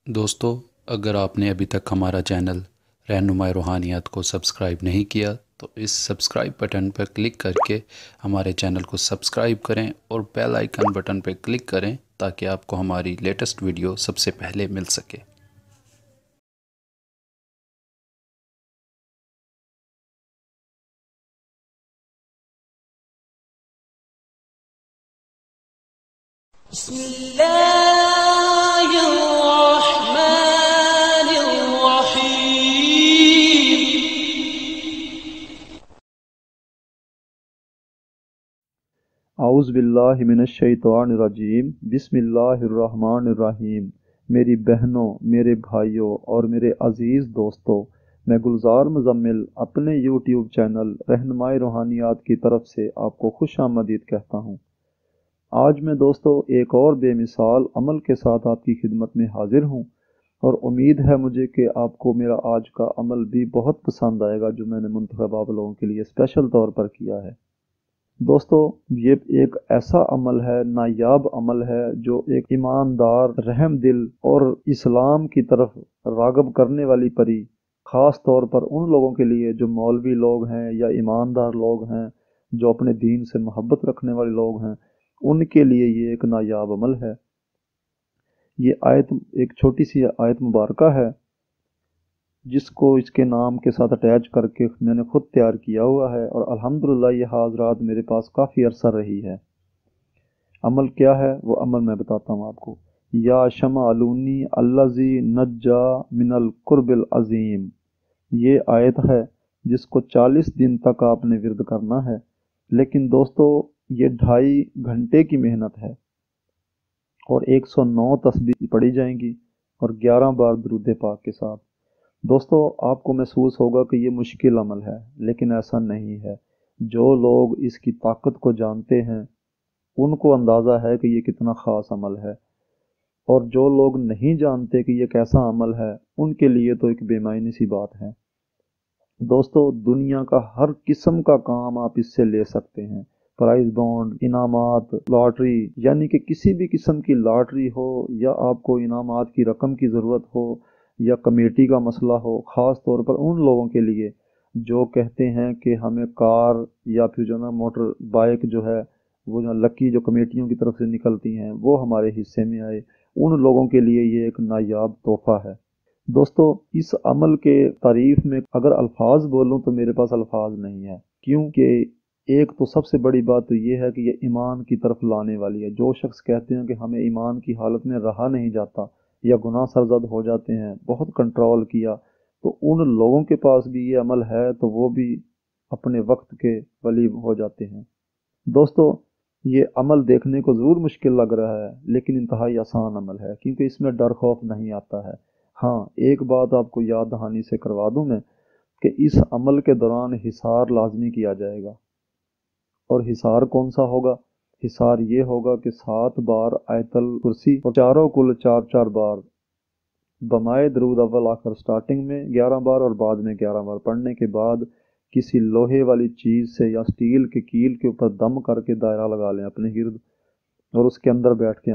दोस्तों, अगर आपने अभी तक हमारा चैनल रहनुमाई रूहानियात को सब्सक्राइब नहीं किया तो इस सब्सक्राइब बटन पर क्लिक करके हमारे चैनल को सब्सक्राइब करें और बेल आइकन बटन पर क्लिक करें ताकि आपको हमारी लेटेस्ट वीडियो सबसे पहले मिल सके। औज़ुबिल्लाहिमिनश्शैतानिर्रजीम बिस्मिल्लाहिर्रहमानिर्रहीम। मेरी बहनों, मेरे भाइयों और मेरे अज़ीज़ दोस्तों, मैं गुलजार मुज़म्मिल अपने यूट्यूब चैनल रहनुमाई रूहानियात की तरफ से आपको खुश आमदीद कहता हूँ। आज मैं दोस्तों एक और बेमिसाल अमल के साथ आपकी खिदमत में हाजिर हूँ और उम्मीद है मुझे कि आपको मेरा आज का अमल भी बहुत पसंद आएगा जो मैंने मुंतखब आप लोगों के लिए स्पेशल तौर पर किया है। दोस्तों, ये एक ऐसा अमल है, नायाब अमल है, जो एक ईमानदार, रहम दिल और इस्लाम की तरफ राग़ब करने वाली परी, ख़ास तौर पर उन लोगों के लिए जो मौलवी लोग हैं या ईमानदार लोग हैं, जो अपने दीन से मोहब्बत रखने वाले लोग हैं, उनके लिए ये एक नायाब अमल है। ये आयत एक छोटी सी आयत मुबारका है जिसको इसके नाम के साथ अटैच करके मैंने खुद तैयार किया हुआ है और अल्हम्दुलिल्लाह ये हाज़रात मेरे पास काफ़ी अरसा रही है। अमल क्या है वो अमल मैं बताता हूँ आपको। या शमालूनी अल्लज़ी नज्जा मिनल कुर्बिल अज़ीम, ये आयत है जिसको 40 दिन तक आपने विर्द करना है। लेकिन दोस्तों, ये 2.5 घंटे की मेहनत है और 109 तस्बीह पढ़ी जाएंगी और 11 बार दुरूद पाक के साथ। दोस्तों, आपको महसूस होगा कि ये मुश्किल अमल है, लेकिन ऐसा नहीं है। जो लोग इसकी ताकत को जानते हैं उनको अंदाज़ा है कि ये कितना ख़ास अमल है, और जो लोग नहीं जानते कि ये कैसा अमल है उनके लिए तो एक बेमायनी सी बात है। दोस्तों, दुनिया का हर किस्म का काम आप इससे ले सकते हैं। प्राइज बॉन्ड, इनामात, लॉटरी, यानी कि किसी भी किस्म की लॉटरी हो या आपको इनामात की रकम की ज़रूरत हो या कमेटी का मसला हो, ख़ास तौर पर उन लोगों के लिए जो कहते हैं कि हमें कार या फिर जो ना मोटर बाइक जो है वो जो लकी जो कमेटियों की तरफ से निकलती हैं वो हमारे हिस्से में आए, उन लोगों के लिए ये एक नायाब तोहफ़ा है। दोस्तों, इस अमल के तारीफ में अगर अल्फाज बोलूं तो मेरे पास अल्फाज नहीं है, क्योंकि एक तो सबसे बड़ी बात तो ये है कि ये ईमान की तरफ लाने वाली है। जो शख्स कहते हैं कि हमें ईमान की हालत में रहा नहीं जाता या गुनाह सरजद हो जाते हैं, बहुत कंट्रोल किया, तो उन लोगों के पास भी ये अमल है तो वो भी अपने वक्त के वली हो जाते हैं। दोस्तों, ये अमल देखने को ज़रूर मुश्किल लग रहा है, लेकिन इंतहाई आसान अमल है क्योंकि इसमें डर खौफ नहीं आता है। हाँ, एक बात आपको याद दहानी से करवा दूं मैं कि इस अमल के दौरान हिसार लाजमी किया जाएगा। और हिसार कौन सा होगा? हिसार ये होगा कि 7 बार आयतल कुर्सी और चारों कुल 4-4 बार बमाए दरूद अव्वल आखिर स्टार्टिंग में 11 बार और बाद में 11 बार पढ़ने के बाद किसी लोहे वाली चीज़ से या स्टील के कील के ऊपर दम करके दायरा लगा लें अपने गिर्द और उसके अंदर बैठ के